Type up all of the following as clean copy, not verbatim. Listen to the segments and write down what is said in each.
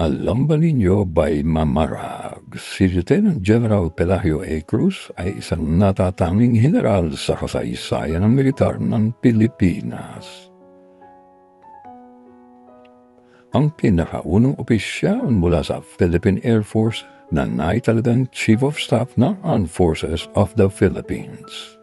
Alam ba ninyo by Mamarag, si Lieutenant General Pelagio A. Cruz ay isang natatanging general sa kasaysayan ng militar ng Pilipinas. Ang pinakaunang opisyal mula sa Philippine Air Force na naitalagang Chief of Staff ng Armed Forces of the Philippines.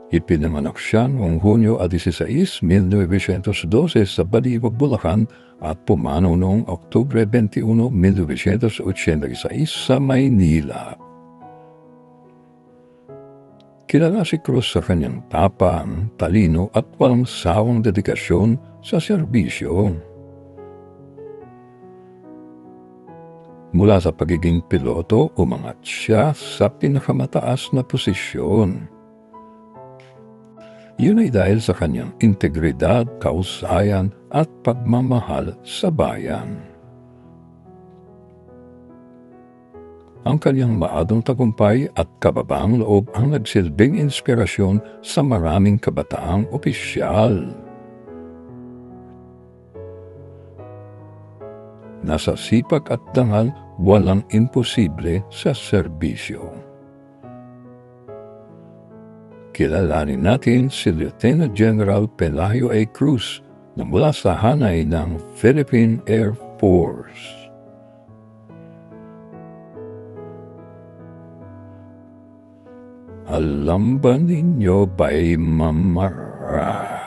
Ipinanganak siya noong Hunyo 16, 1912 sa Baliwag, Bulacan at pumanaw noong Oktubre 21, 1986 sa Maynila. Kilala si Cruz sa kanyang tapang, talino at walang sawang dedikasyon sa serbisyo. Mula sa pagiging piloto, umangat siya sa pinakamataas na posisyon. Yun ay dahil sa kanyang integridad, kausayan at pagmamahal sa bayan. Ang kanyang maadong tagumpay at kababaang loob ang nagsilbing inspirasyon sa maraming kabataang opisyal. Nasa sipag at dangal, walang imposible sa serbisyo. Kilalanin natin si Lieutenant General Pelagio A. Cruz na mula sa hanay ng Philippine Air Force. Alam ba ninyo by Mamarag?